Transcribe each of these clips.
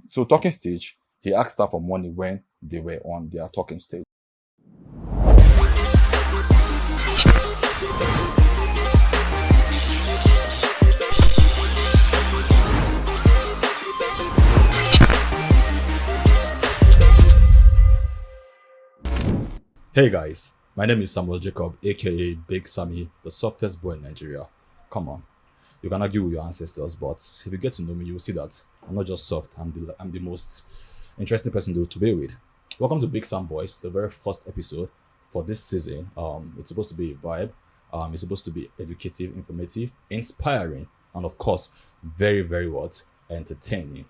So talking stage, he asked her for money when they were on their talking stage. Hey guys, my name is Samuel Jacob, aka Big Sammy, the softest boy in Nigeria. Come on, you can argue with your ancestors, but if you get to know me, you will see that I'm not just soft. I'm the most interesting person to be with. Welcome to Big Sam Voice, the very first episode for this season. It's supposed to be a vibe. It's supposed to be educative, informative, inspiring, and of course, very, very what entertaining.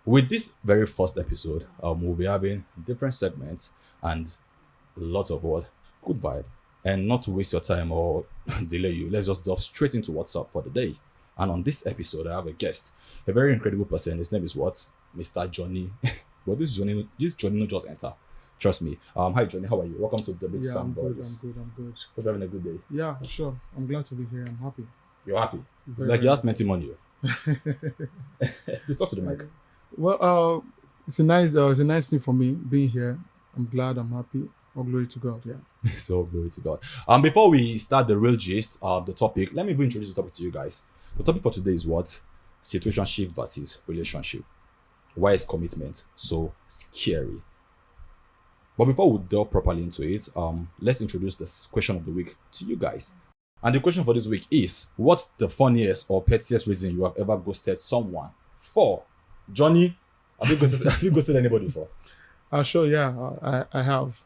With this very first episode, we'll be having different segments and lots of what good vibe. And not to waste your time or delay you, let's just delve straight into what's up for the day. And on this episode, I have a guest, a very incredible person. His name is what? Mr. Johnny. But this Johnny not just enter. Trust me. Hi Johnny, how are you? Welcome to the Big Sam I'm good. Boys. I'm good. Hope you're having a good day. Yeah, sure. I'm glad to be here. I'm happy. You're happy. It's Very, like you very have plenty money. Just talk to the mic. Well, it's a nice thing for me being here. I'm glad. I'm happy. All glory to God. Yeah. So glory to God. Before we start the real gist of the topic, let me even introduce the topic to you guys. The topic for today is what? Situationship versus relationship. Why is commitment so scary? But before we delve properly into it, let's introduce this question of the week to you guys. And the question for this week is: what's the funniest or pettiest reason you have ever ghosted someone for? Johnny, have you ghosted anybody for? Sure. Yeah, I have.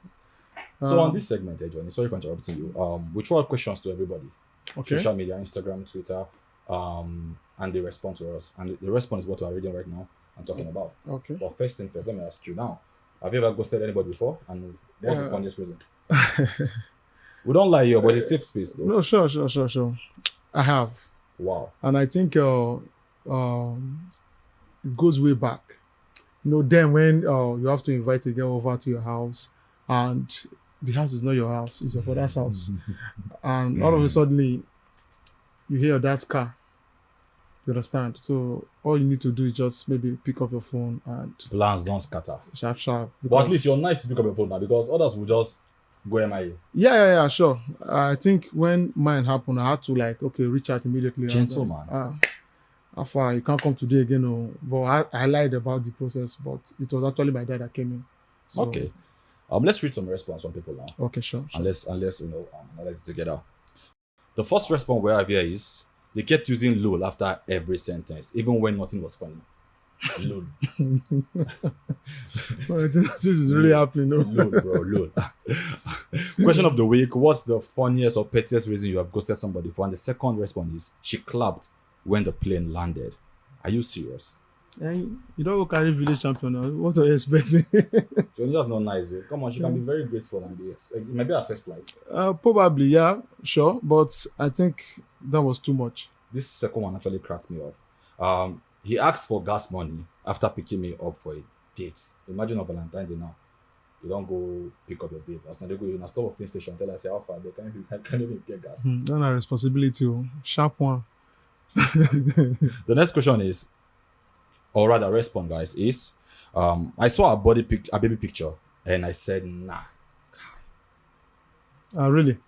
So on this segment, Johnny, sorry for interrupting you. We throw out questions to everybody. Okay. Social media, Instagram, Twitter, and they respond to us. And the response is what we're reading right now and talking about. Okay. But first thing first, let me ask you now. Have you ever ghosted anybody before? And what's the funniest reason? We don't lie here, but it's a safe space though. No, sure. I have, Wow. and I think it goes way back. Then when you have to invite a girl over to your house, and the house is not your house, it's your father's house, and all of a sudden you hear your dad's car. You understand? So all you need to do is just maybe pick up your phone and Plans don't scatter. sharp. But at least you're nice to pick up your phone now because others will just go MIA. Yeah, sure. I think when mine happened, I had to reach out immediately. Gentleman. How far? You can't come today again. No. But I lied about the process, but it was actually my dad that came in. So, Okay. Let's read some response from people now. Okay, sure. Unless analyze it together. The first response we have here is they kept using lol after every sentence, even when nothing was funny. Lol. Well, this is really happening. No? Lol, bro, lol. Question of the week: what's the funniest or pettiest reason you have ghosted somebody for? And the second response is she clapped when the plane landed. Are you serious? And you don't go carry village champion now. What are you expecting? Johnny, that's not nice. Though. Come on, she can be very grateful and be it might be her first flight. Probably, yeah, sure. But I think that was too much. This second one actually cracked me up. He asked for gas money after picking me up for a date. Imagine on Valentine's Day now. You don't go pick up your babe. As now they go in a stop of filling station, tell her, say, how far they can't even get gas. That's a responsibility. Sharp one. The next question is, or rather respond guys, is I saw a baby picture and I said, nah. Really?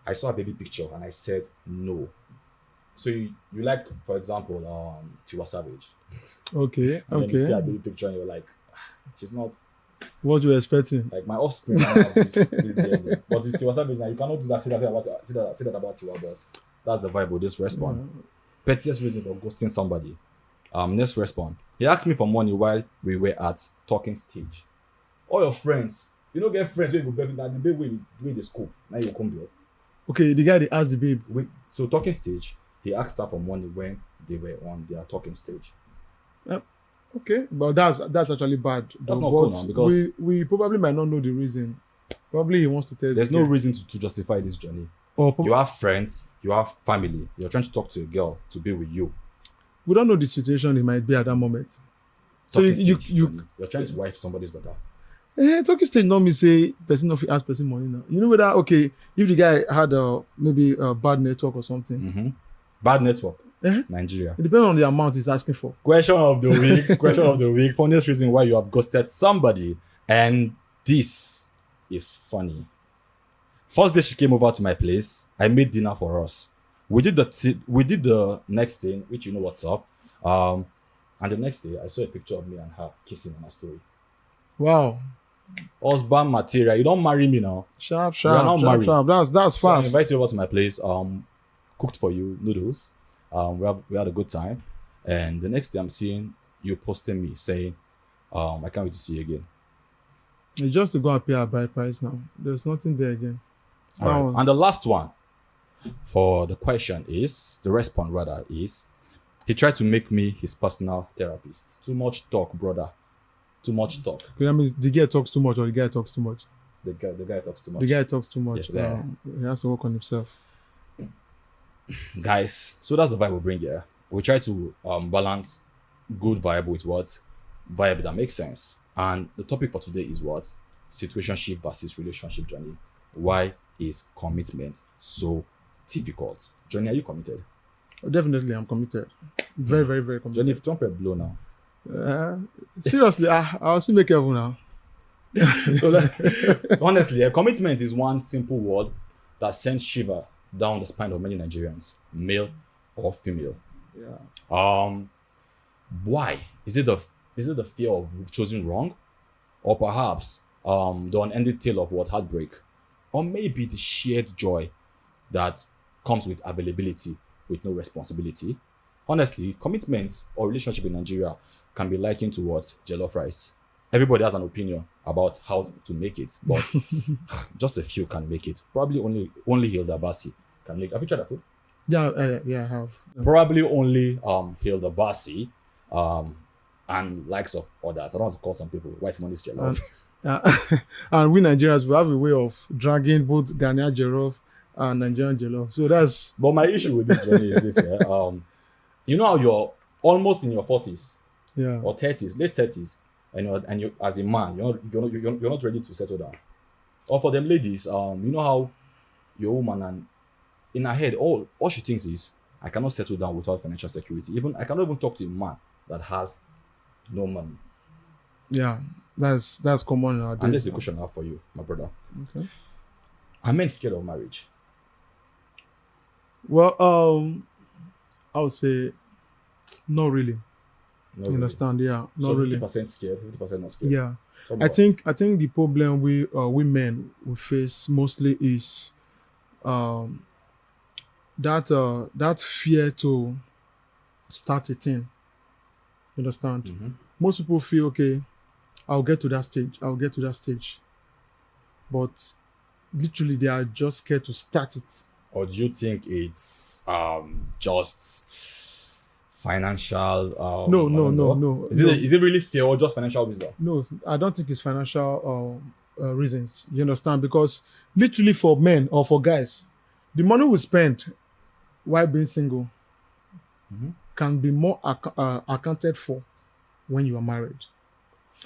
I saw a baby picture and I said no. So you like, for example, Tiwa Savage. Okay. And then you see a baby picture and you're like, she's not what you were expecting. like my offspring. This DNA. But it's Tiwa Savage now. You cannot do that. Say that about Tiwa, but that's the vibe with this response. Pettiest reason for ghosting somebody. Next response. He asked me for money while we were at talking stage. All your friends, you don't get friends where you go baby that the baby way they scope. Now you come here. Okay, the guy that asked the babe. So talking stage, he asked her for money when they were on their talking stage. Okay, but that's actually bad. That's not cool now because we probably might not know the reason. Probably he wants to test. There's no reason to justify this journey. You have friends, you have family. You're trying to talk to a girl to be with you. We don't know the situation he might be at that moment. So You're trying to wife somebody's daughter. Talking stage normally say person of ask person money now. You know whether if the guy had maybe a bad network or something. Mm-hmm. Bad network. Nigeria. It depends on the amount he's asking for. Question of the week. Question of the week. Funniest reason why you have ghosted somebody. And this is funny. First day she came over to my place, I made dinner for us. We did the next thing, which you know what's up. And the next day I saw a picture of me and her kissing on her story. Wow. Husband material. You don't marry me now. Sharp. We are not married. That's So I fast. invite you over to my place. Cooked for you noodles. We had a good time. And the next day I'm seeing you posting me saying, I can't wait to see you again. It's just to go and pay our bride price now. There's nothing there again. All right. And the last one for the question is, the response rather is, he tried to make me his personal therapist. Too much talk, brother. Too much talk. That means the guy talks too much or the guy talks too much? The guy talks too much. The guy talks too much. Yes, sir. He has to work on himself. Guys, so that's the vibe we bring here. We try to balance good vibe with what? Vibe that makes sense. And the topic for today is what? Situationship versus relationship journey. Why is commitment so difficult? Johnny, are you committed? Definitely, I'm committed. Very, very, very committed. Johnny, if trumpet blow now. Seriously, I'll still make heaven now. So honestly, a commitment is one simple word that sends shiver down the spine of many Nigerians, male or female. Yeah. Why? Is it the fear of choosing wrong? Or perhaps the unending tale of what? Heartbreak? Or maybe the shared joy that comes with availability with no responsibility? Honestly, commitment or relationship in Nigeria can be likened to what? Jollof rice. Everybody has an opinion about how to make it, but just a few can make it. Probably only Hilda Bassi can make it. Have you tried that food? Yeah, I have. Probably only Hilda Bassi and likes of others. I don't want to call some people white money's jollof. And we Nigerians, we have a way of dragging both Ghanaian jollof and Nigerian jollof. So that's. But my issue with this journey is this: you know how you're almost in your 40s, or 30s, late 30s, and you as a man, you're not ready to settle down. Or for them ladies, you know how your woman and in her head, all she thinks is, I cannot settle down without financial security. I cannot even talk to a man that has no money. Yeah, that's common nowadays. And this is the question I have for you, my brother. Okay. Are men scared of marriage? Well, I would say not really. No, You understand? Yeah, not so really. 50% scared, 50% not scared. Yeah, So I think the problem we men we face mostly is that fear to start a thing. You understand? Mm-hmm. Most people feel, okay, I'll get to that stage. But literally they are just scared to start it. Or do you think it's just financial? No. Is it really fear or just financial wisdom? No, I don't think it's financial reasons. You understand? Because literally for men or for guys, the money we spend while being single can be more accounted for when you are married.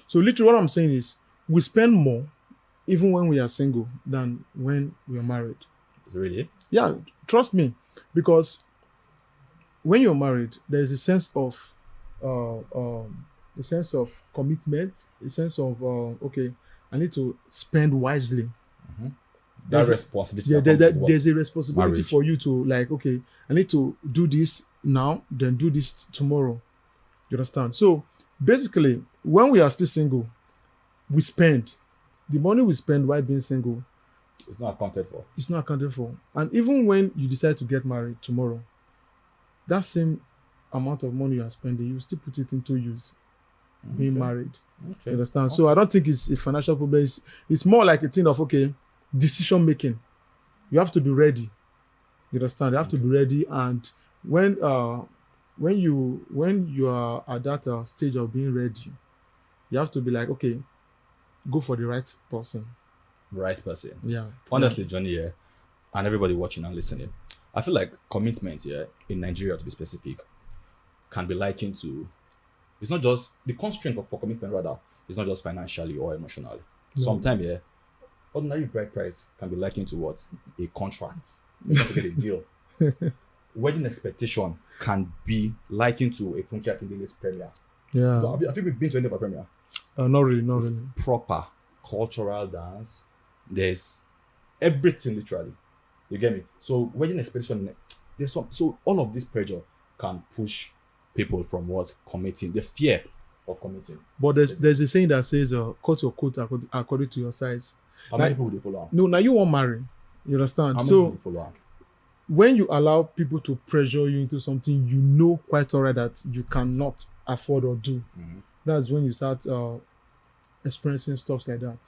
So literally what I'm saying is we spend more even when we are single than when we are married. Really? Yeah, trust me. Because when you're married, there is a sense of commitment, a sense of okay, I need to spend wisely. Mm-hmm. That responsibility. Yeah, there's a responsibility marriage. for you to like, okay, I need to do this now, then do this tomorrow. You understand? So basically, when we are still single, we spend the money we spend while being single. It's not accounted for. It's not accounted for. And even when you decide to get married tomorrow, that same amount of money you are spending, you still put it into use. Being married. Okay. You understand? So I don't think it's a financial problem. It's more like a thing of, okay, decision making. You have to be ready. You understand? You have to be ready. And when you are at that stage of being ready, you have to be like, okay, go for the right person. Right person. Yeah. Honestly, Johnny here, and everybody watching and listening, I feel like commitment here in Nigeria, to be specific, can be likened to. It's not just the constraint for commitment. Rather, it's not just financially or emotionally. No. Sometimes, ordinary bride price can be likened to what? A contract. You have to get a deal. wedding expectation can be likened to a Funke Akindele's premiere. Yeah. Have you been to any of a premiere? Not really. Proper cultural dance. There's everything literally. You get me? So wedding expectation, so all of this pressure can push people from what? Committing. The fear of committing. But there's a saying that says, cut your coat according to your size. How many people do you follow on? No, now you won't marry. You understand? How many So people follow on? when you allow people to pressure you into something you know quite alright that you cannot afford or do, that's when you start experiencing stuff like that.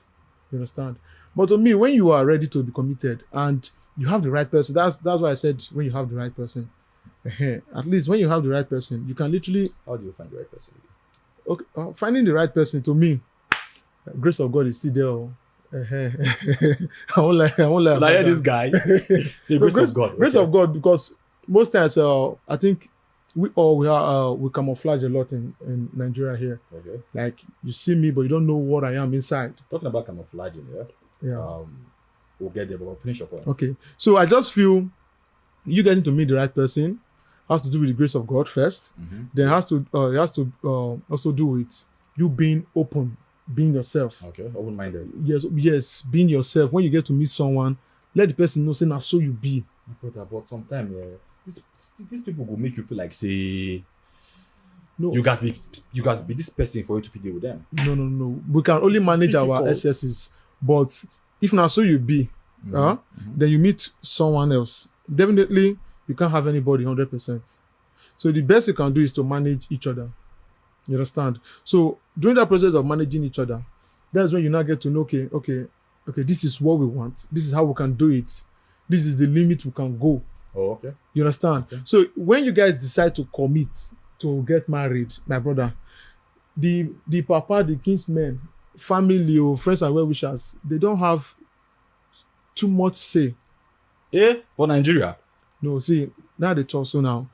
You understand? But to me, when you are ready to be committed and you have the right person, that's why I said when you have the right person. At least when you have the right person, you can literally. How do you find the right person? Okay, finding the right person, to me, grace of God is still there. I won't lie. Like this guy. Say grace of God. Grace of God, because most times I think we camouflage a lot in Nigeria here. Okay. Like you see me, but you don't know what I am inside. Talking about camouflaging, Yeah. We'll get there, but we'll finish your point. Okay. So I just feel you getting to meet the right person has to do with the grace of God first. Then it has to also do with you being open, being yourself. Okay, open-minded. Yes, being yourself. When you get to meet someone, let the person know, say, now so you be. But sometimes, these people will make you feel like, say, no, you guys be this person for you to deal with them. No. We can only manage our excesses. But if now so you be, then you meet someone else. Definitely, you can't have anybody 100%. So the best you can do is to manage each other. You understand? So during that process of managing each other, that's when you now get to know, okay, this is what we want. This is how we can do it. This is the limit we can go. Oh, okay. You understand? Okay. So when you guys decide to commit to get married, my brother, the papa, the kinsmen, family or friends and well-wishers, they don't have too much say. For Nigeria? No, see, now they talk so now.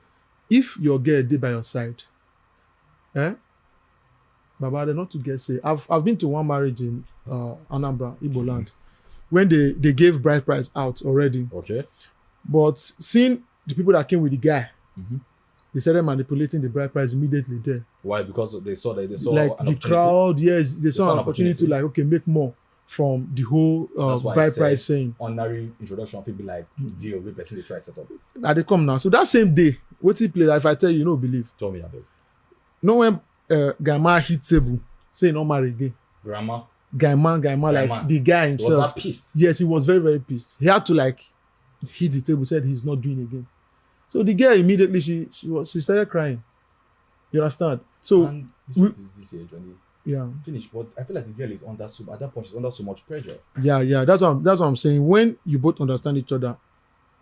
If your girl did by your side, Baba, they're not to get say. I've been to one marriage in Anambra, Igbo land, when they gave bride price out already. Okay. But seeing the people that came with the guy, they started manipulating the bride price immediately there. Why? Because they saw like the crowd, yes, they saw an opportunity to like, okay, make more from the whole bride price saying. Ordinary introduction will be like deal with person they try to set up. Now they come now. So that same day, what he played, if I tell you, you know, believe. Tell me, Abel. No when Gama hit table, say no marry again. Grandma. Gaiman, like the guy himself. Was that pissed? Yes, he was very, very pissed. He had to like hit the table, said he's not doing again. So the girl immediately she started crying. You understand? So and this age, Johnny. Yeah. Finish, but I feel like the girl is under at that point she's under so much pressure. Yeah. That's what I'm saying. When you both understand each other,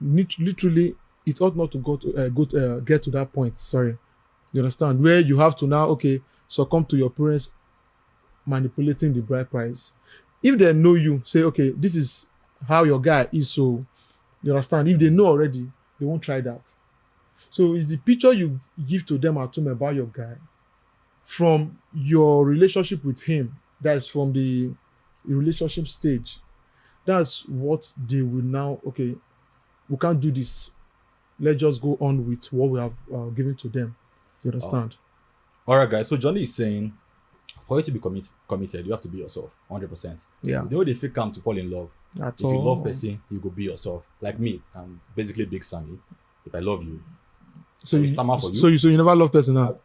literally, it ought not to get to that point. Sorry, you understand? Where you have to now, succumb to your parents manipulating the bride price. If they know you, say, okay, this is how your guy is. So you understand? If they know already, they won't try that. So it's the picture you give to them at home about your guy from your relationship with him. That's from the relationship stage. That's what they will now, we can't do this. Let's just go on with what we have given to them. You understand? All right, guys. So Johnny is saying, for you to be committed, you have to be yourself, 100%. Yeah. The way they feel come to fall in love. If you love person, you go be yourself. Like me, I'm basically Big Sammy. If I love you, so you stammer for you. So you never love person now.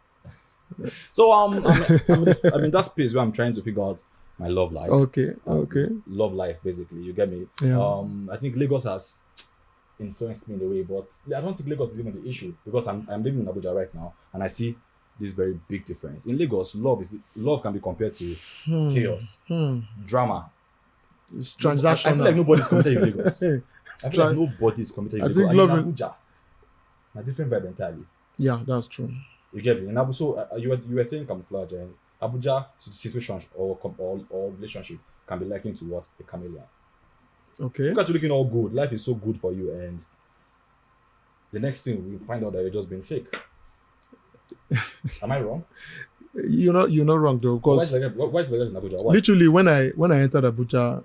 So I'm in that space where I'm trying to figure out my love life. Okay. Love life, basically. You get me? Yeah. I think Lagos has influenced me in a way, but I don't think Lagos is even the issue because I'm living in Abuja right now and I see this very big difference. In Lagos, love can be compared to chaos, drama. It's transactional. I feel like nobody's committed in Lagos. I feel like nobody's committed in Lagos. I think love in Abuja, a different vibe entirely. Yeah, that's true. You get me? And Abu, so you were saying camouflage, and Abuja situation or relationship can be likened to what? A chameleon. Okay. Look at you looking all good. Life is so good for you, and the next thing we find out that you're just being fake. Am I wrong? You're not wrong though, because why is the in Abuja? Why? Literally, when I entered Abuja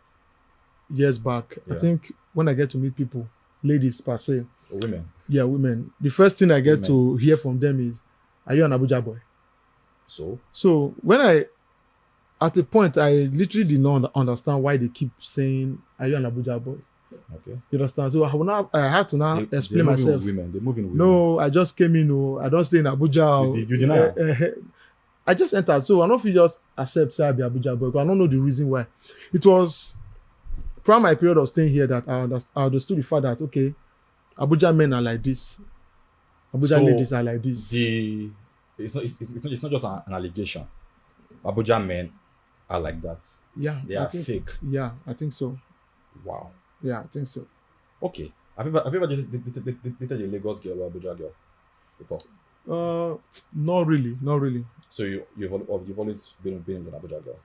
years back, Yeah. I think when I get to meet people, ladies per se, Women. Yeah, women. The first thing I get Women. to hear from them is, "Are you an Abuja boy?" So So when at a point, I literally did not understand why they keep saying, "Are you an Abuja boy?" okay. You understand? So I had to now They explain moving myself. with women. They moving with women. No, I just came in. Oh, I don't stay in Abuja. You deny am? I just entered. So I don't know if you just accept say I be Abuja boy, but I don't know the reason why. It was from my period of staying here that I understood the fact that, okay, Abuja men are like this. Abuja So ladies are like this. It's not just an allegation. Abuja men are like that. Yeah, They are fake. Yeah, I think so. Wow. Yeah, I think so. Okay. Have you ever dated a Lagos girl or Abuja girl before? Not really. So you've always been with an Abuja girl.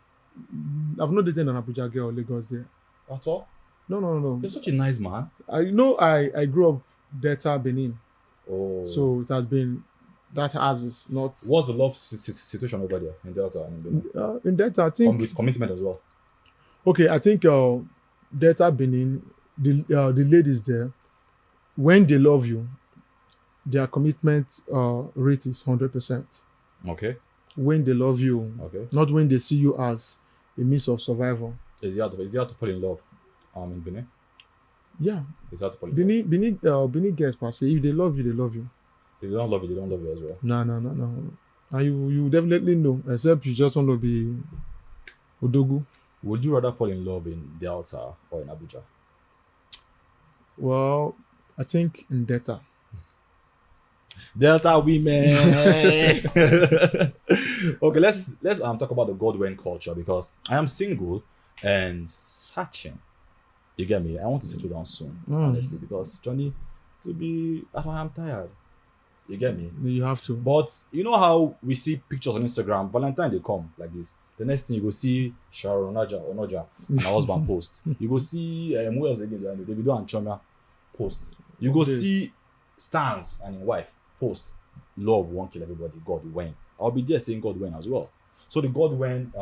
I've not dated an Abuja girl or Lagos there. At all? No. You're such a nice man. I grew up Delta Benin, Oh. so it has been that has is not What's the love situation over there in Delta and in Benin? in Delta. I think With commitment as well. okay. I think Delta Benin, the ladies there, when they love you, their commitment rate is 100%. Okay. When they love you, Okay. not when they see you as a means of survival. Is it hard to fall in love in Benin? Yeah, It's hard to fall in love. Benin girls per se. If they love you, they love you. If they don't love you, they don't love you as well. No. And you definitely know, except you just want to be Odogu. Would you rather fall in love in Delta or in Abuja? Well, I think in Delta. Delta women. Okay, let's talk about the Godwin culture, because I am single and searching. You get me? I want to settle down soon, honestly, because Johnny, that's why I'm tired. You get me? You have to. But you know how we see pictures on Instagram, Valentine they come like this. The next thing you go see Sharon Onoja, my husband post. You go see who else again? Davido and Choma post. You go see Stans and his wife post. Love won't kill everybody. God when. I'll be there saying God when as well. So the God when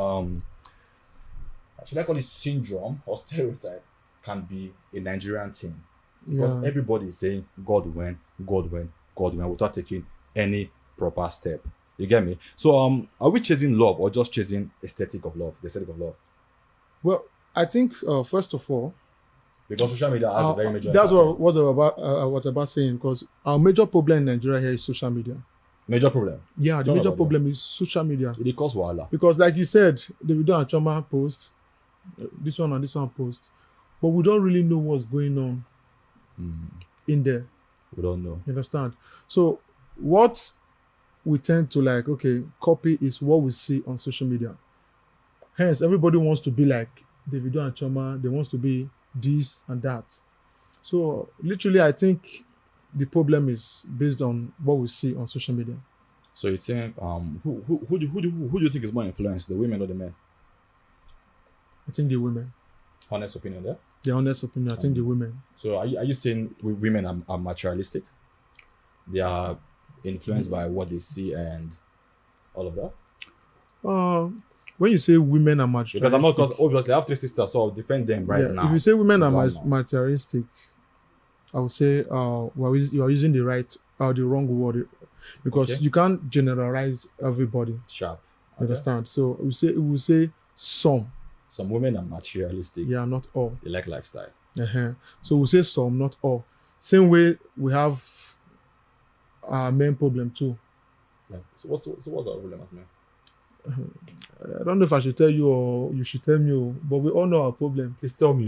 should I call it syndrome or stereotype can be a Nigerian thing. Because everybody is saying God when without taking any proper step. You get me? So are we chasing love or just chasing the aesthetic of love? Well, I think first of all, because social media has a very major that's impact. what I was about saying, because our major problem in Nigeria here is social media. Major problem. Yeah, the major problem is social media. It causes wahala. Because like you said, Davido and Choma post, this one and this one post, but we don't really know what's going on in there. We don't know. You understand? So what we tend to copy is what we see on social media. Hence, everybody wants to be like Davido and Choma. They want to be this and that. So literally, I think the problem is based on what we see on social media. So you think who do you think is more influenced, the women or the men? I think the women. Honest opinion there? The honest opinion, I think the women. So are you saying women are materialistic? They are influenced by what they see and all of that? When you say women are materialistic, because obviously I have three sisters, so I'll defend them now. If you say women are materialistic, I would say you are using the wrong word, because you can't generalize everybody. Sharp. Okay. Understand? So we will say some. Some women are materialistic. Yeah, not all. They like lifestyle. So we say some, not all. Same way we have our main problem too. So what's our problem as men? I don't know if I should tell you or you should tell me, but we all know our problem. Please tell me.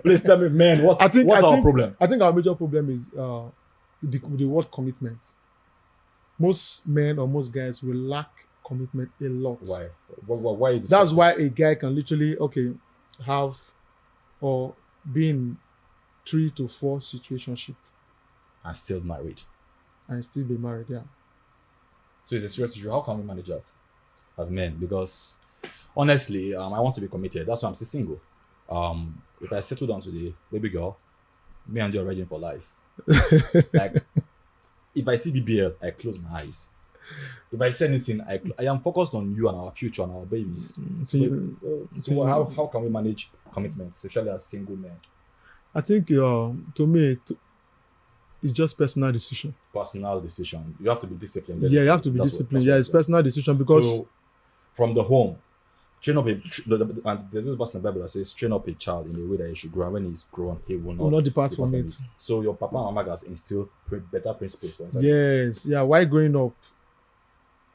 Please tell me, man. What's our problem? I think our major problem is the word commitment. Most men or most guys will lack commitment a lot. Why? Why? That's why a guy can literally have or be in 3 to 4 situationship and still married. And still be married, yeah. So it's a serious issue. How can we manage that as men? Because honestly, I want to be committed. That's why I'm still single. If I settle down today, baby girl, me and you are ready for life. Like, if I see BBL, I close my eyes. If I say anything, I am focused on you and our future and our babies. So how can we manage commitment, especially as single men? I think to me, it's just personal decision. Personal decision. You have to be disciplined. Yeah, you have to be disciplined. Yeah, it's personal decision because so from the home, train up and there's this verse in the Bible that says, train up a child in the way that he should grow. And when he's grown, he will will not depart from it. So your papa and mama has instilled better principles for inside. Yes, yeah. While growing up,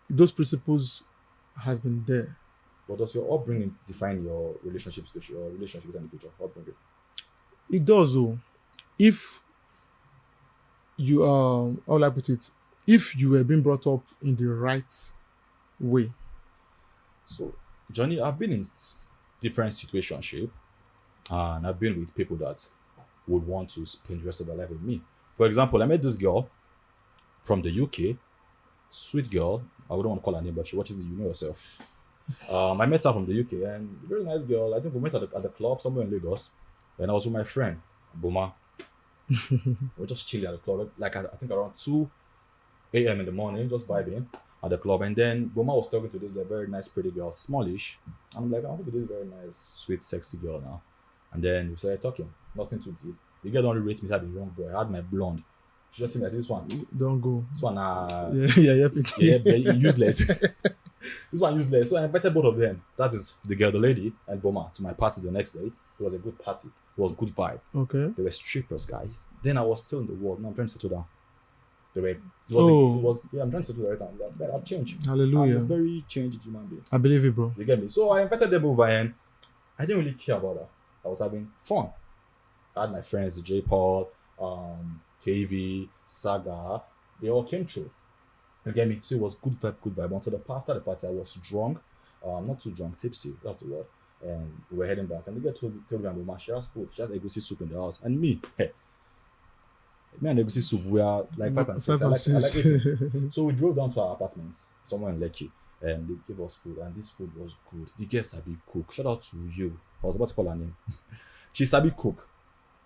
those principles has been there. But does your upbringing define your relationships to your relationship in the future? Upbringing. It does, though. If you how will I put it? If you were being brought up in the right way. So, Johnny, I've been in different situationships, and I've been with people that would want to spend the rest of their life with me. For example, I met this girl from the UK, sweet girl. I wouldn't want to call her name, but she watches the You Know Yourself. I met her from the UK, and very nice girl. I think we met at the club somewhere in Lagos, and I was with my friend Boma. We're just chilling at the club, like I think around 2 a.m. in the morning, just vibing at the club. And then Boma was talking to this very nice, pretty girl, smallish. And I'm like, I'm with this very nice, sweet, sexy girl now. And then we started talking, nothing too deep. The girl don't really rate me as a young boy. I had my blonde. She just said, I said, this one. Don't go. This one, yeah, useless. This one useless. So I invited both of them. That is the girl, the lady, and Boma to my party the next day. It was a good party. It was a good vibe. Okay. They were strippers, guys. Then I was still in the world. Now I'm trying to settle down. I'm trying to settle right down. But I've changed. Hallelujah. I'm a very changed human being. I believe it, bro. You get me? So I invited them over and I didn't really care about her. I was having fun. I had my friends, J. Paul, KV, Saga. They all came through. You get me? So it was good vibe. Until after the party, I was drunk. Not too drunk, tipsy. That's the word. And we were heading back. And the girl told me, Mama, she has food. She has egusi soup in the house. And me, me and egusi soup, we are like 5 and 6. I like it. So we drove down to our apartment, somewhere in Lekki. And they gave us food. And this food was good. The girl sabi cook. Shout out to you. I was about to call her name. She sabi cook.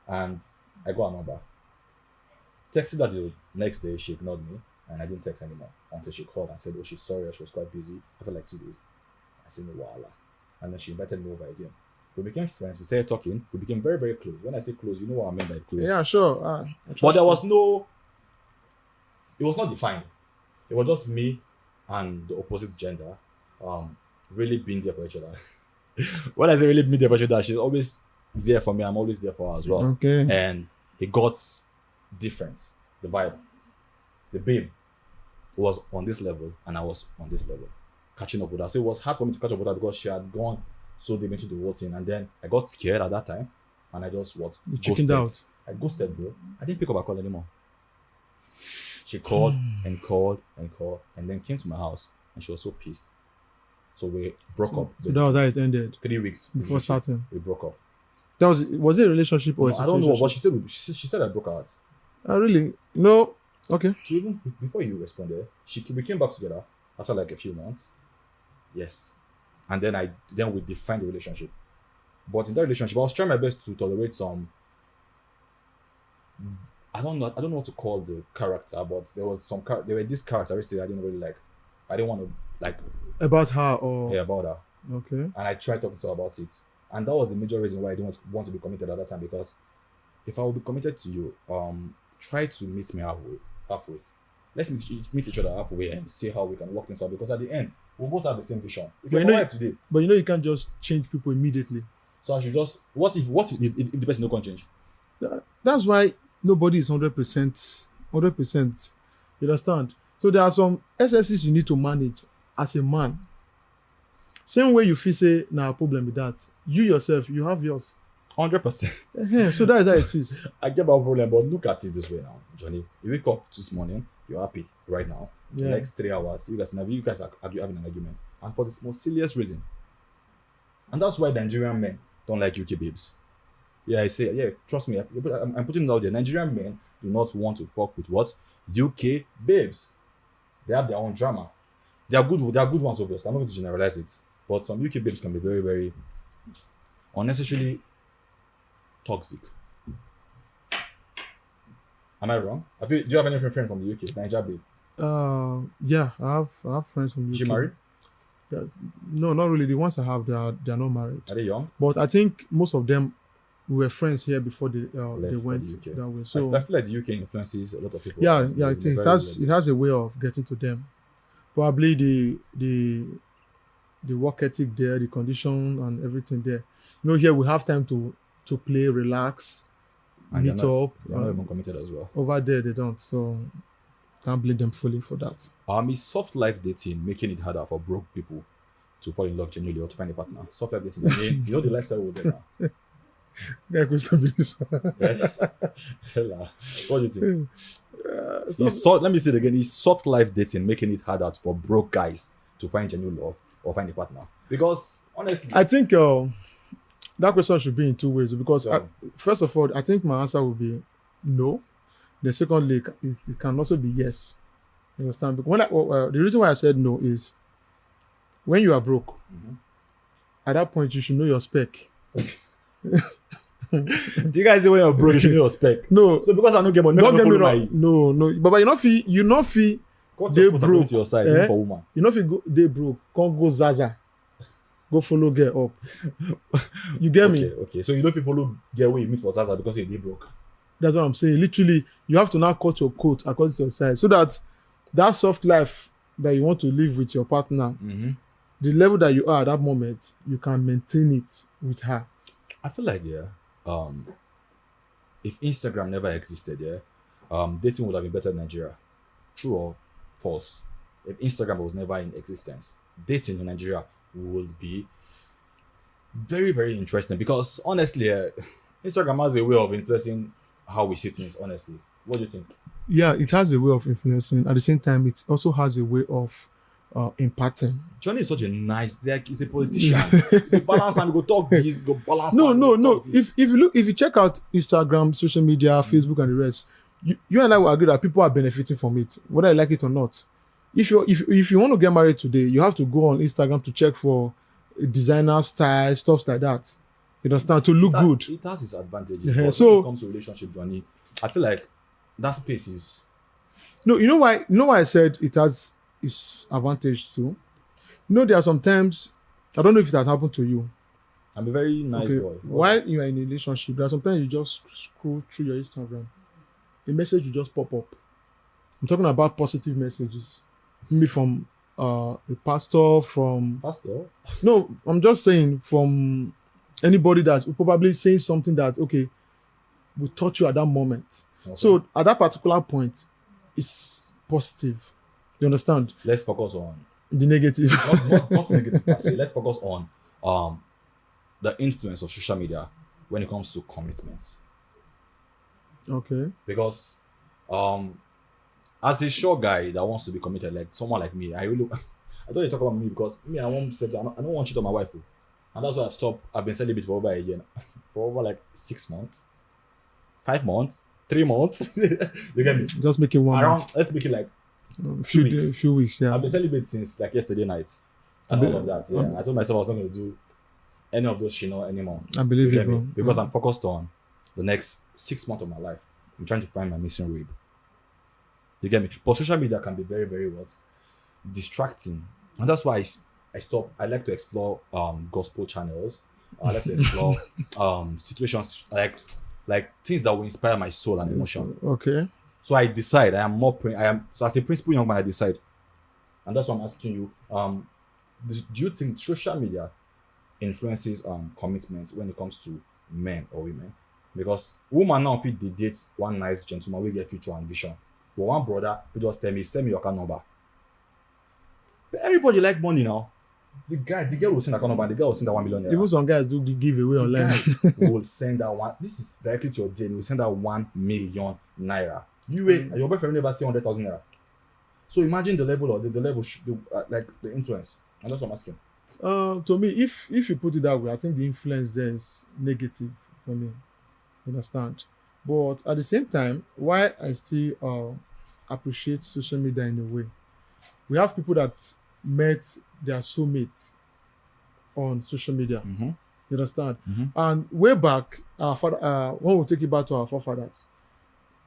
And I got her number. Texted her the next day. She ignored me. And I didn't text anymore until she called and said, oh, she's sorry, she was quite busy. After like 2 days. I said, no, voila. And then she invited me over again. We became friends. We started talking. We became very, very close. When I say close, you know what I mean by close. Yeah, sure. But there was no, it was not defined. It was just me and the opposite gender really being there for each other. When I say really being there for each other, she's always there for me. I'm always there for her as well. Okay. And it got different. The vibe. The babe was on this level and I was on this level, catching up with her. So it was hard for me to catch up with her because she had gone so deep into the whole thing. And then I got scared at that time and I just You chickened out. I ghosted, bro. I didn't pick up her call anymore. She called and called and called and then came to my house and she was so pissed. So we broke up. So that was how it ended. 3 weeks before starting. We broke up. That was it a relationship or a I don't know, but she said I broke her heart. Oh, really? No. Okay. So even before you responded, we came back together after like a few months. Yes. And then we defined the relationship. But in that relationship, I was trying my best to tolerate some, I don't know what to call the character, but there were these characteristics I didn't really like. I didn't want to like about her or about her. Okay. And I tried talking to her about it. And that was the major reason why I didn't want to be committed at that time, because if I would be committed to you, try to meet me halfway. Let's meet each other halfway and see how we can work things out, because at the end we both have the same vision. If you're alive today, but you can't just change people immediately. So I should just what if the person don't change? That's why nobody is 100%. You understand? So there are some SSCs you need to manage as a man. Same way you feel say a problem with that. You yourself, you have yours. 100%. So that is how it is. I get my problem, but look at it this way now, Johnny. You wake up this morning, you're happy right now. Yeah. The next 3 hours, you guys are having an argument, and for the most serious reason. And that's why Nigerian men don't like UK babes. Yeah, I say, yeah, trust me. I'm putting it out there. Nigerian men do not want to fuck with what? UK babes. They have their own drama. They are good ones, obviously. I'm not going to generalize it. But some UK babes can be very, very unnecessarily toxic. Am I wrong? Do you have any friend from the UK? Niger babe? Yeah, I have friends from the UK. She married? No, not really. The ones I have, they are not married. Are they young? But I think most of them we were friends here before they Left for went the UK. that way. I So feel like the UK influences a lot of people. yeah, in it a is. very It has a way of getting to them. Probably the work ethic there, the condition and everything there. Here we have time to play, relax, and meet up. they're not even committed as well. Over there they don't. So can't blame them fully for that. Is soft life dating making it harder for broke people to fall in love genuinely or to find a partner? Soft life dating, the lifestyle we're there now. Yeah, Yeah. Hella. What do you think? Let me say it again. Is soft life dating making it harder for broke guys to find genuine love or find a partner? Because honestly, I think that question should be in two ways. Because first of all, I think my answer would be no. Then secondly, it can also be yes. You understand? Because the reason why I said no is when you are broke, at that point you should know your spec. Do you guys say when you're broke, you know your spec? No. So because I don't get money, don't get me wrong. No. But you not feel they broke to your side, even for woman. You know feel they broke. Can't go Zaza. Go follow girl up. You get me? Okay. So you don't follow girl when you meet for Zaza because you're broke. That's what I'm saying. Literally, you have to now cut your coat according to your size, so that soft life that you want to live with your partner, the level that you are at that moment, you can maintain it with her. I feel like if Instagram never existed, dating would have been better in Nigeria. True or false? If Instagram was never in existence, dating in Nigeria would be very, very interesting because honestly, Instagram has a way of influencing how we see things. Honestly, what do you think? Yeah, it has a way of influencing. At the same time, it also has a way of imparting. Johnny is such a nice, he's a politician. Go balance and go talk this, go balance. No. If you check out Instagram, social media, Facebook, and the rest, you and I will agree that people are benefiting from it, whether you like it or not. If you want to get married today, you have to go on Instagram to check for designer style, stuff like that. You understand? To look good. It has its advantages. Yeah, but so when it comes to relationship, Johnny, I feel like that space is. No, you know why I said it has its advantage too. There are sometimes, I don't know if it has happened to you. I'm a very nice boy. While you are in a relationship, there are sometimes you just scroll through your Instagram, a message will just pop up. I'm talking about positive messages, maybe from a pastor, No, I'm just saying from anybody that's probably saying something that will touch you at that moment. Okay. So at that particular point, it's positive. You understand? Let's focus on the negative. not negative per se. Let's focus on the influence of social media when it comes to commitments. Okay. Because as a short guy that wants to be committed, like someone like me, I don't want to talk about me because me, I don't want to cheat on my wife. And that's why I've been celibate for over a year now. For over like 6 months, 5 months, 3 months. You get me? Just make it 1 month. Let's make it like a few weeks, yeah. I've been celibate since like yesterday night. And all of that. Yeah. I told myself I was not going to do any of those anymore. I believe you, bro. Because I'm focused on the next 6 months of my life. I'm trying to find my missing rib. You get me? But social media can be very, very distracting. And that's why I stop. I like to explore gospel channels. I like to explore situations like things that will inspire my soul and emotion. Okay. So I decide so as a principal young man, I decide. And that's why I'm asking you, do you think social media influences commitment when it comes to men or women? Because woman now fit dey date one nice gentleman wey get future ambition. But one brother will just tell me, send me your account number. But everybody like money now. The girl will send account number and the girl will send that 1 million naira. Even some guys do the giveaway online. Will send that one. This is directly to your DM. Will send that 1 million naira. Your boyfriend never say 100,000 naira. So imagine the level of the level, like the influence. And that's what I'm asking. To me, if you put it that way, I think the influence there is negative for me. You understand? But at the same time, why I still appreciate social media in a way, we have people that met their soulmate on social media. Mm-hmm. You understand? Mm-hmm. And way back, our father, when we take it back to our forefathers,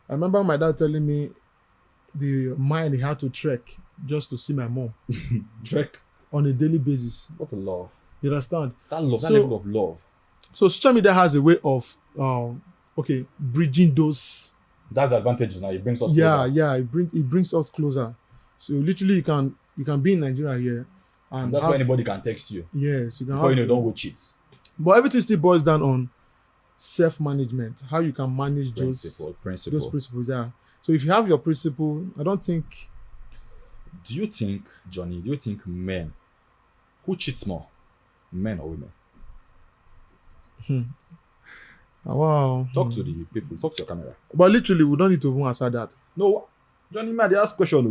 I remember my dad telling me the mile he had to trek just to see my mom. Trek on a daily basis. What a love. You understand? That level of love. So social media has a way of bridging those. That's the advantages now. It brings us Yeah, closer. yeah, it brings us closer. So literally, you can be in Nigeria here, And and that's why have, anybody can text you. yes, you can Before you have. know, don't go cheat. But everything still boils down on self-management, how you can manage those Principle. principles. Yeah. So if you have your principle, I don't think. Do you think, Johnny, men, who cheats more? Men or women? Wow. Talk to the people. Talk to your camera. But literally, we don't need to even answer that. No, Johnny, man, they ask question.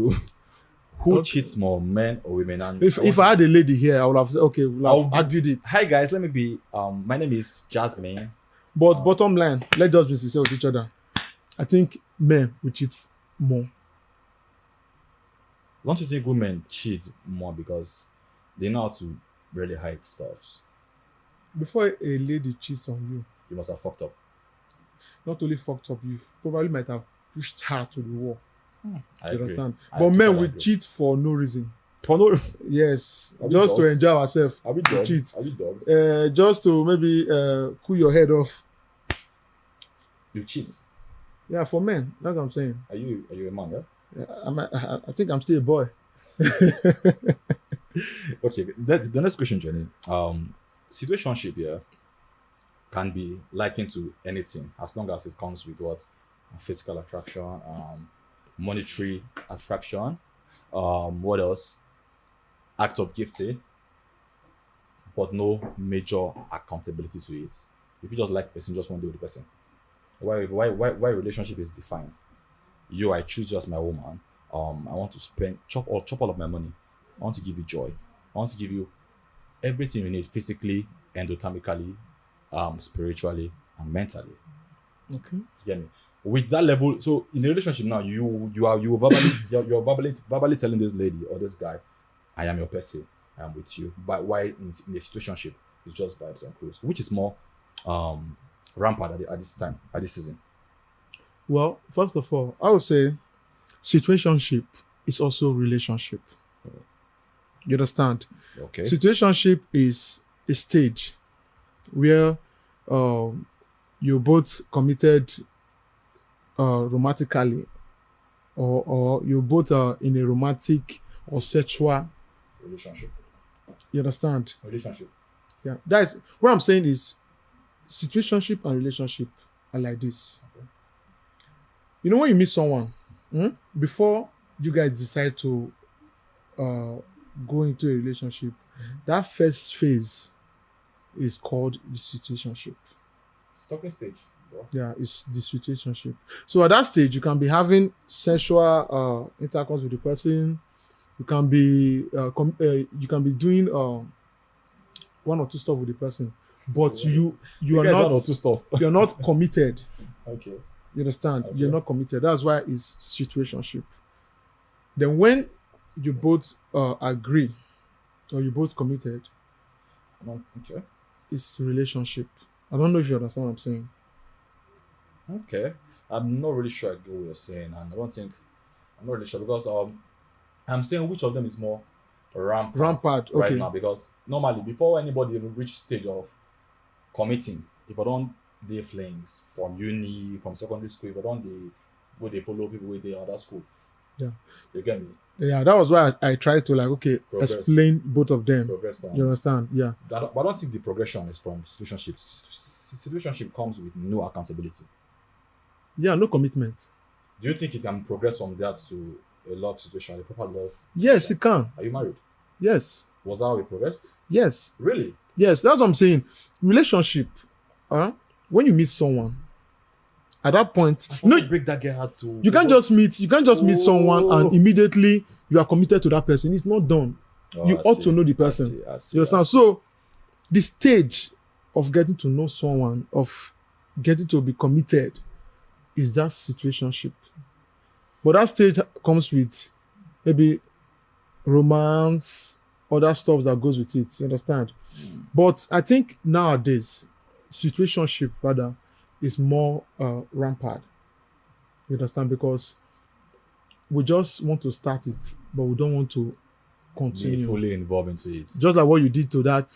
Who Okay. cheats more, men or women? And If I had a lady here, I would have said, okay, we'll I'll have be- argued it. Hi guys, let me be. My name is Jasmine. But bottom line, let's just be sincere with each other. I think men will cheat more. Don't you think women cheat more because they know how to really hide stuff? Before a lady cheats on you, You must have fucked up. not only fucked up, you probably might have pushed her to the wall. I You agree. understand? I But men totally will agree. cheat for no reason. For no, Yes, Are we just to dogs? enjoy ourselves. are we We dogs? cheat. Are we dogs? Just to maybe cool your head off. You cheat. Yeah, for men, that's what I'm saying. Are you a man? Yeah? I think I'm still a boy. Okay. The next question, Jenny. Situationship here can be likened to anything as long as it comes with what physical attraction, monetary attraction. What else? Act of gifting, but no major accountability to it. If you just like person, just one day with the person. Why relationship is defined? I choose you as my woman. I want to chop all of my money. I want to give you joy. I want to give you everything you need physically, endothermically, spiritually, and mentally. Okay. You get me? With that level, so in a relationship now, you verbally you're verbally telling this lady or this guy, I am your person, I am with you. But why in a situationship, it's just vibes and cruise, which is more rampant at this season. Well, first of all, I would say situationship is also relationship. You understand? Okay. Situationship is a stage where you're both committed romantically, or you're both in a romantic or sexual. Relationship. You understand? Relationship. Yeah. That's what I'm saying is situationship and relationship are like this. Okay. You know when you meet someone, before you guys decide to go into a relationship, that first phase is called the situationship. Talking stage, bro. Yeah, it's the situationship. So at that stage, you can be having sexual intercourse with the person. You can be doing one or two stuff with the person, but So you are guys not one or two stuff. you're not committed. Okay. You understand? Okay. You're not committed. That's why it's situationship. Then when you both agree or you both committed, Okay. it's relationship. I don't know if you understand what I'm saying. Okay. I'm not really sure I get what you're saying, and I'm not really sure because I'm saying which of them is more Rampart. right Okay. now, because normally before anybody even reach stage of committing, if I don't they flings from uni, from secondary school, if I don't they follow people with the other school. Yeah. You get me? Yeah, that was why I tried to Progress. explain both of them. Progress from You understand? Yeah. but I don't think the progression is from situationships. Situationship comes with no accountability. Yeah, no commitment. Do you think it can progress from that to a love situation, a proper love? Yes, it can. Are you married? Yes. Was that how it progressed? Yes. Really? Yes, that's what I'm saying. Relationship. When you meet someone, at that point, Break that girl heart to. you can't just meet someone and Oh. immediately you are committed to that person. It's not done. You ought to know the person. I see, You understand? So the stage of getting to know someone, of getting to be committed, is that situationship. But that stage comes with maybe romance, other stuff that goes with it. You understand? But I think nowadays, situationship rather is more rampant. You understand? Because we just want to start it, but we don't want to Be continue. fully involved into it. Just like what you did to that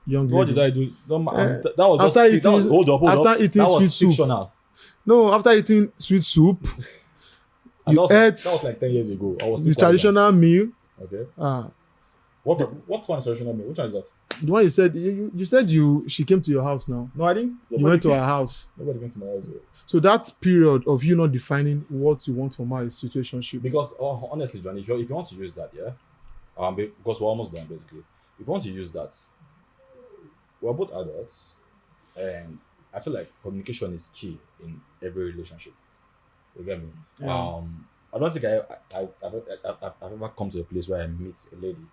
young What lady. did I do? No, Eh, that was just after that was eating, hold up. after eating That sweet was soup. fictional. No, after eating sweet soup, And you that was ate like 10 years ago. I was still the quite young. traditional meal. Okay. Uh, What one is traditional meal? Which one is that? the one you said you said she came to your house now. No, I didn't. You went to her house. Nobody came to my house. So that period of you not defining what you want from her is situationship. Because honestly, John, if you want to use that, yeah, because we're almost done basically. If you want to use that, we're both adults, and I feel like communication is key in every relationship. You get me? Yeah. I don't think I've ever come to a place where I meet a lady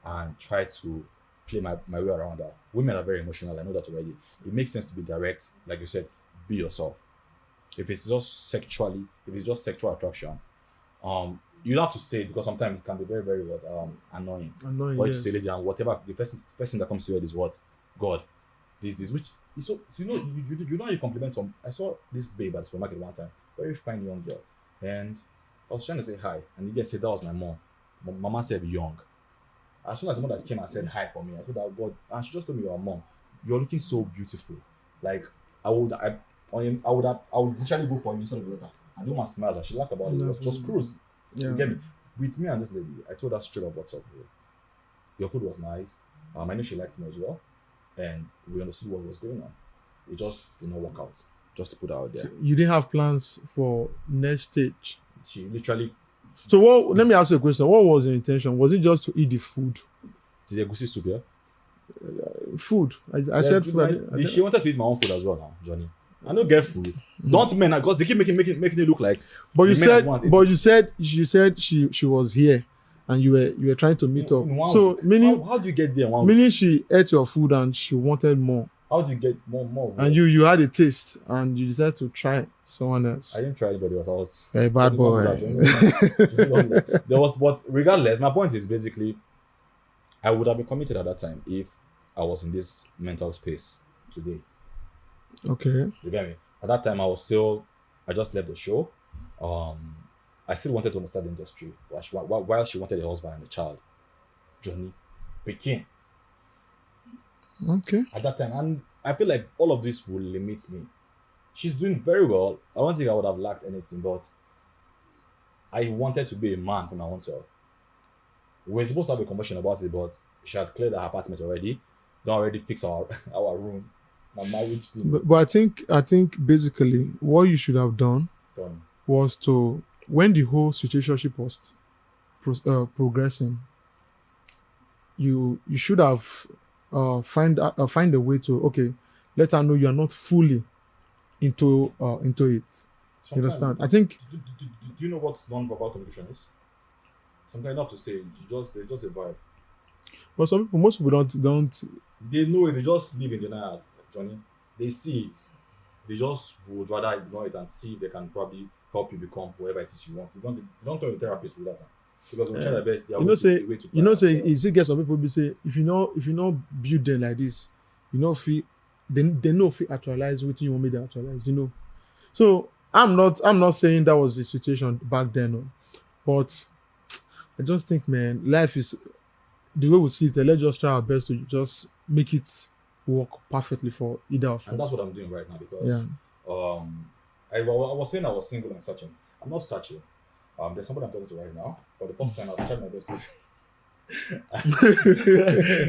and try to play my way around her. Women are very emotional. I know that already. It makes sense to be direct, like you said. Be yourself. If it's just sexual attraction, you have to say it because sometimes it can be very, very annoying. Annoying, What you yes. say, lady, and whatever the first thing that comes to your head is what? God, this which is so you know you compliment some. I saw this babe at the supermarket one time, very fine young girl, and I was trying to say hi, and the girl said that was my mom. Mama said young. As soon as the mother came and said hi for me, I thought that God, and she just told me you're a mom. You're looking so beautiful. Like I would literally go for you instead of the other. And the woman smiled and she laughed about it. It was just cruise. Yeah. You get me? With me and this lady, I told her straight up what's up. Bro. Your food was nice. I know she liked me as well. And we understood what was going on. It just did not work out. Just to put it out there. So you didn't have plans for next stage. She literally So what? Let me ask you a question. What was your intention? Was it just to eat the food? did a goosey soup, yeah? Food. I Yeah, said food. she wanted to eat my own food as well now, Johnny. I don't get food. Don't men because they keep making it look like. But you the men at said, once, you said she was here, and you were trying to meet up. in one So week. meaning how do you get there in 1 week? meaning she ate your food and she wanted more, How do you get more? and you had a taste and you decided to try someone else. I didn't try anybody else. I was Very bad don't do boy. that. There was, but regardless, my point is basically, I would have been committed at that time if I was in this mental space today. Okay. You get me? At that time, I just left the show. I still wanted to understand the industry, while she wanted a husband and a child. Johnny became Okay. at that time, and I feel like all of this will limit me. She's doing very well. I don't think I would have lacked anything, but I wanted to be a man for my own self. We're supposed to have a conversation about it, but she had cleared her apartment already. Don't already fix our room, my marriage thing. But I think basically what you should have done Done. was to, when the whole situationship was progressing, you should have find a way to let her know you are not fully into it. You Sometimes- understand? I think Do you know what non-verbal communication is? Sometimes enough to say, it's just a vibe. but most people don't. They know it, they just live in denial, Johnny. They see it. They just would rather ignore it and see if they can probably help you become whoever it is you want. They don't tell your therapist with that. Because we try their best, they are You see, get some people be say if you know build them like this, feel they know feel actualize what you want me to actualize. So I'm not saying that was the situation back then, no. But I just think, man, life is the way we see it. Let's just try our best to just make it work perfectly for either of us. And that's what I'm doing right now because Yeah. I was saying I was single and searching. I'm not searching. There's somebody I'm talking to right now. For the first time, I'll try my best to.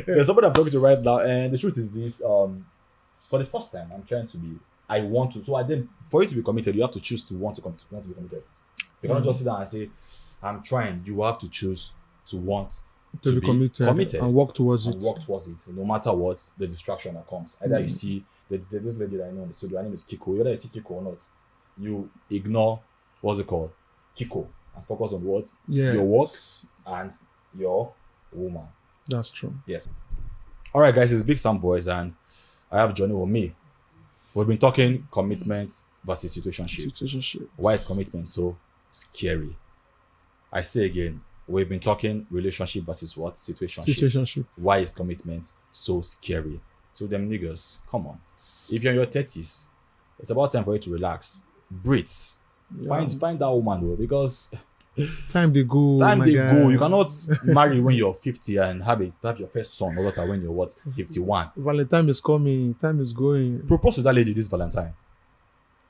There's somebody I'm talking to right now, and the truth is this: for the first time, I'm trying to be. I want to. So I then, for you to be committed, you have to choose to want to be committed. You cannot just sit down and say, "I'm trying." You have to choose to want To be committed and work towards it. No matter what the distraction that comes. Either you see there's this lady that I know in the studio, her name is Kiko. Whether you see Kiko or not, you ignore what's it called? Kiko. And focus on what? Yes. Your work and your woman. That's true. Yes. Alright guys, it's Big Sam Voice and I have Johnny with me. We've been talking commitment versus situationship. Why is commitment so scary? I say again, we've been talking relationship versus what? Situationship. Why is commitment so scary? To them niggas, come on. If you're in your 30s, it's about time for you to relax. Breathe. Yeah. Find that woman though, because Time they go. Time my they guy. go. You cannot marry when you're 50 and have your first son or daughter when you're what 51. Valentine is coming. Time is going. Propose to that lady this Valentine.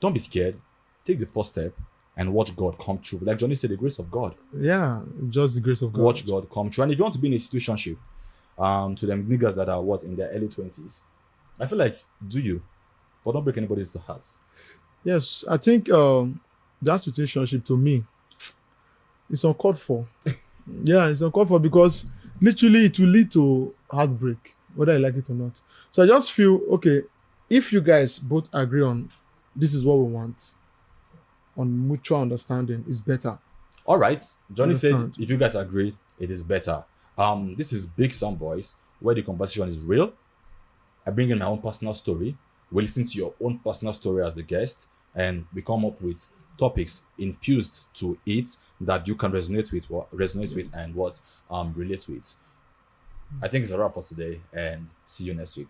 Don't be scared. Take the first step and watch God come true. Like Johnny said, the grace of God. Yeah, just the grace of God. Watch God come true. And if you want to be in a situationship, to them niggas that are what in their early 20s, I feel like do you, but don't break anybody's hearts. Yes, I think that situationship to me, it's uncalled for. Yeah, it's uncalled for because literally it will lead to heartbreak, whether I like it or not. So I just feel okay if you guys both agree on this is what we want, on mutual understanding is better. All right, Johnny said, Understand. if you guys agree, it is better. This is Big Sam Voice, where the conversation is real. I bring in my own personal story. We listen to your own personal story as the guest, and we come up with topics infused to it that you can resonate with, and what relate with. I think it's a wrap for today, and see you next week.